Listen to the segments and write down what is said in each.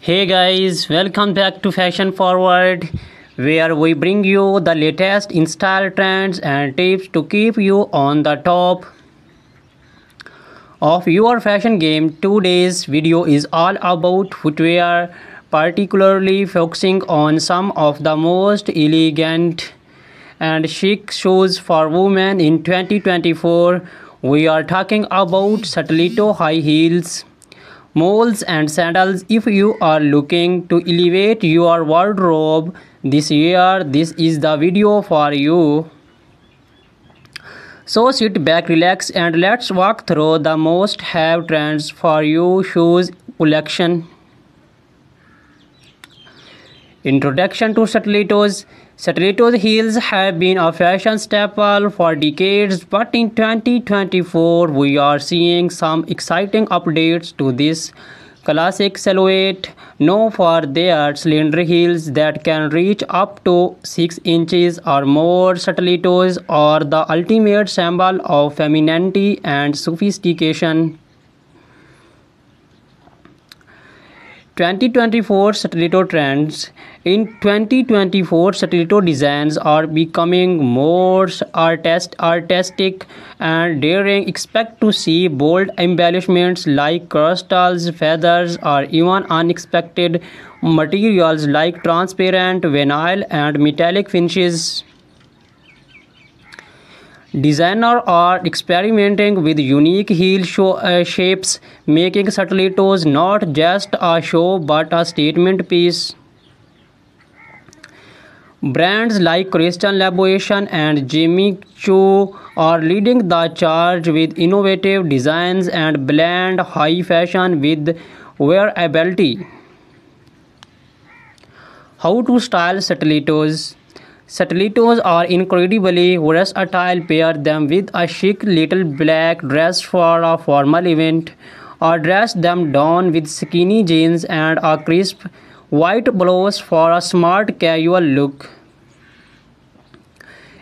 Hey guys, welcome back to Fashion Forward, where we bring you the latest in style trends and tips to keep you on the top of your fashion game. Today's video is all about footwear, particularly focusing on some of the most elegant and chic shoes for women in 2024. We are talking about stiletto high heels, moles and sandals. If you are looking to elevate your wardrobe this year, this is the video for you. So sit back, relax, and let's walk through the most have trends for you shoes collection. Introduction to stilettos. Stiletto heels have been a fashion staple for decades, but in 2024 we are seeing some exciting updates to this classic silhouette, known for their slender heels that can reach up to 6 inches or more. Stilettos are the ultimate symbol of femininity and sophistication. 2024 stiletto trends. In 2024, stiletto designs are becoming more artistic and daring. Expect to see bold embellishments like crystals, feathers, or even unexpected materials like transparent vinyl and metallic finishes. Designers are experimenting with unique heel shapes, making stilettos not just a show but a statement piece. Brands like Christian Louboutin and Jimmy Choo are leading the charge with innovative designs and blend high fashion with wearability. How to style stilettos? Stilettos are incredibly versatile. Pair them with a chic little black dress for a formal event, or dress them down with skinny jeans and a crisp white blouse for a smart casual look.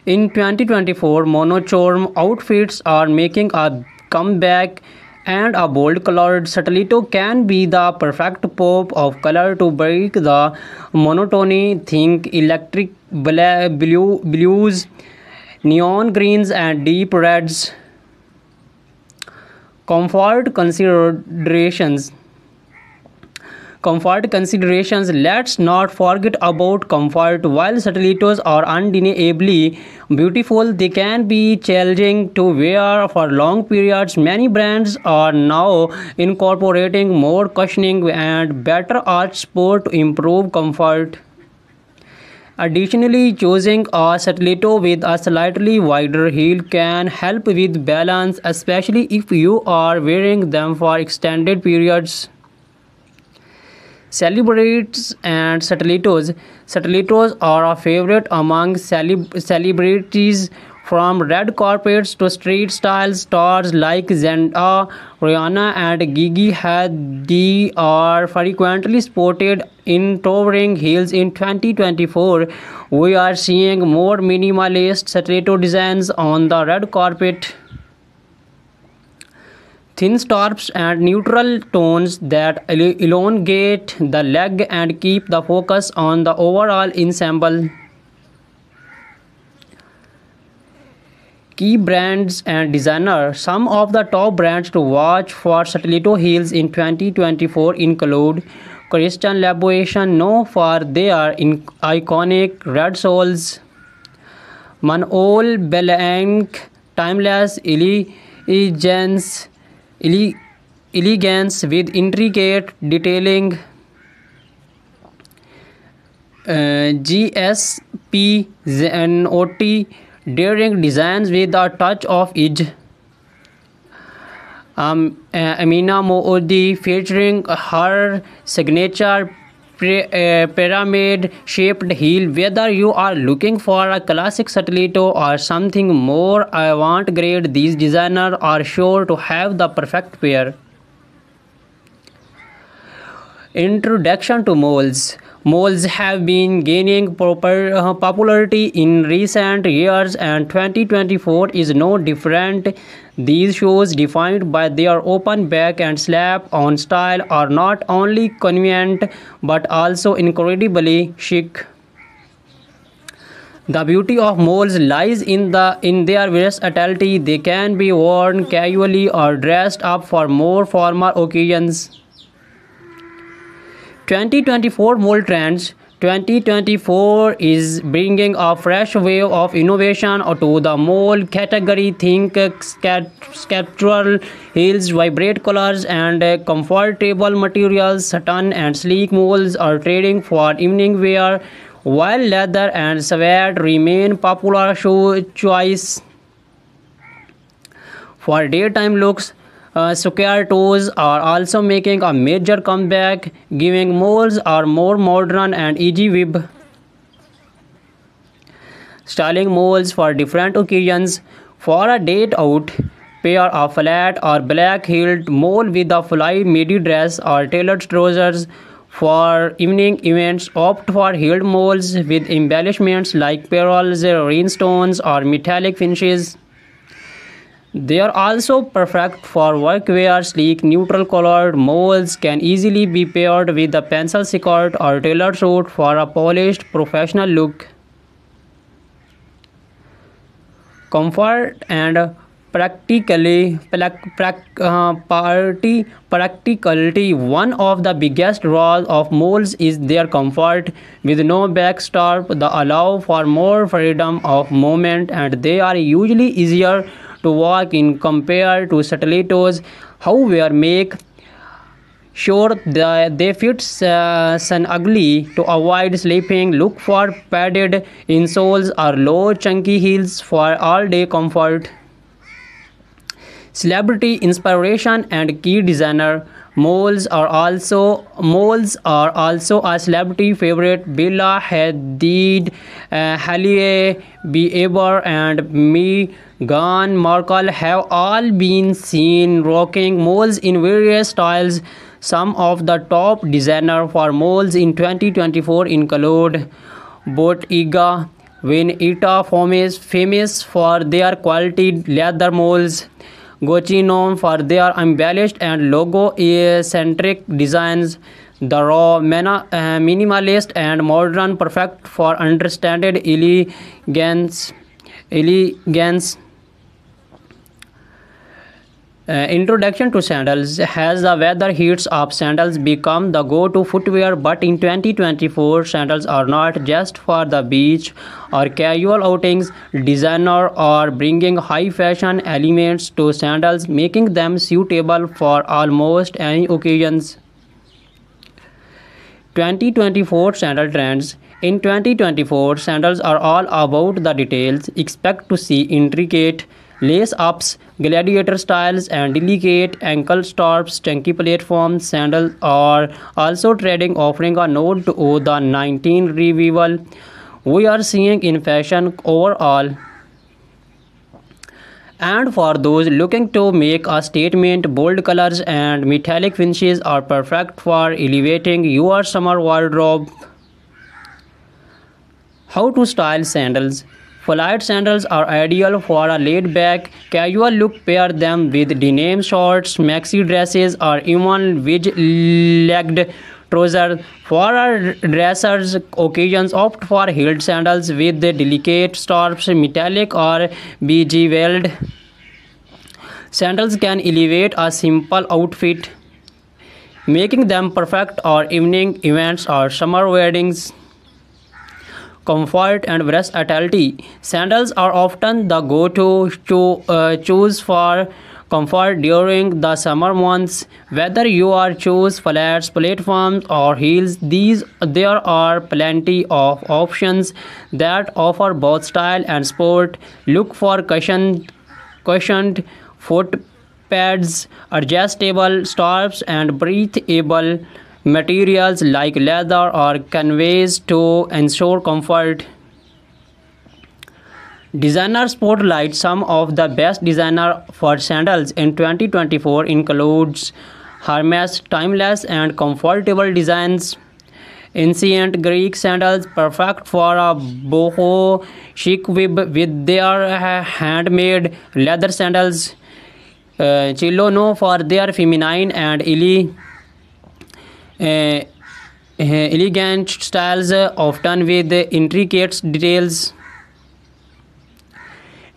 In 2024, monochrome outfits are making a comeback, and a bold colored stiletto can be the perfect pop of color to break the monotony. Think electric blues, neon greens, and deep reds. Comfort considerations. Let's not forget about comfort. While stilettos are undeniably beautiful, they can be challenging to wear for long periods. Many brands are now incorporating more cushioning and better arch support to improve comfort. Additionally, choosing a stiletto with a slightly wider heel can help with balance, especially if you are wearing them for extended periods. Celebrities and stilettos. Stilettos are a favorite among celebrities, from red carpets to street style stars like Zendaya, Rihanna, and Gigi Hadid are frequently spotted in towering heels. In 2024, we are seeing more minimalist stiletto designs on the red carpet. Thin straps and neutral tones that elongate the leg and keep the focus on the overall ensemble. Key brands and designers. Some of the top brands to watch for stiletto heels in 2024 include Christian Louboutin, known for their iconic red soles; Manol Blahnik, timeless elegance with intricate detailing; GSP Zenotti, daring designs with a touch of edge; Amina Moody, featuring her signature pyramid-shaped heel. Whether you are looking for a classic stiletto or something more avant-garde, these designers are sure to have the perfect pair. Introduction to moles. Moles have been gaining popularity in recent years, and 2024 is no different. These shoes, defined by their open back and slap-on style, are not only convenient but also incredibly chic. The beauty of moles lies in their versatility. They can be worn casually or dressed up for more formal occasions. 2024 Mole Trends. 2024 is bringing a fresh wave of innovation to the mole category. Think sculptural heels, vibrant colors, and comfortable materials. Satin and sleek moles are trading for evening wear, while leather and suede remain popular shoe choice for daytime looks. Square toes are also making a major comeback, giving moles a more modern and easy web styling moles for different occasions. For a date out, pair a flat or black heeled mole with a fly midi dress or tailored trousers. For evening events, opt for heeled moles with embellishments like pearls, rhinestones, or metallic finishes. They are also perfect for workwear. Sleek, neutral-colored moles can easily be paired with a pencil skirt or tailored suit for a polished, professional look. Comfort and practicality. One of the biggest draws of moles is their comfort. With no backstrap, they allow for more freedom of movement, and they are usually easier to walk in compared to stilettos. However, make sure that they fit snugly to avoid slipping. Look for padded insoles or low chunky heels for all-day comfort. Celebrity inspiration and key designer. Moles are also a celebrity favorite. Bella Hadid, Hailey Bieber, and Meghan Markle have all been seen rocking moles in various styles. Some of the top designers for moles in 2024 include Bottega Veneta, famous for their quality leather moles. Gucci, known for their embellished and logo-centric designs. The raw, minimalist, and modern, perfect for understated elegance. Introduction to sandals. Has the weather heats up, sandals become the go-to footwear, but in 2024 sandals are not just for the beach or casual outings. Designers are bringing high fashion elements to sandals, making them suitable for almost any occasions. 2024 Sandal Trends. In 2024, sandals are all about the details. Expect to see intricate lace-ups, gladiator styles, and delicate ankle straps. Chunky platform sandals are also trending, offering a nod to the 19 revival we are seeing in fashion overall. And for those looking to make a statement, bold colors and metallic finishes are perfect for elevating your summer wardrobe. How to style sandals. Flight sandals are ideal for a laid-back, casual look. Pair them with denim shorts, maxi dresses, or even wide-legged trousers. For our dressers occasions, opt for heeled sandals with the delicate straps. Metallic or bejeweled sandals can elevate a simple outfit, making them perfect for evening events or summer weddings. Comfort and versatility. Sandals are often the go-to choose for comfort during the summer months. Whether you are choose flats, platforms, or heels, there are plenty of options that offer both style and sport. Look for cushioned foot pads, adjustable straps, and breathable materials like leather or canvas to ensure comfort. Designer spotlight. Some of the best designer for sandals in 2024 includes Hermes timeless and comfortable designs, Ancient Greek sandals, perfect for a boho chic with their handmade leather sandals. Chilono for their feminine and uh, elegant styles, often with intricate details.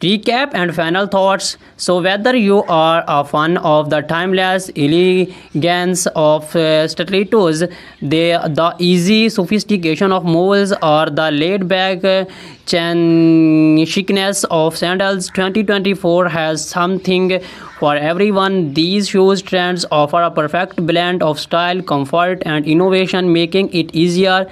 Recap and final thoughts. So, whether you are a fan of the timeless elegance of stilettos, the easy sophistication of moles, or the laid back chicness of sandals, 2024 has something for everyone. These shoes trends offer a perfect blend of style, comfort, and innovation, making it easier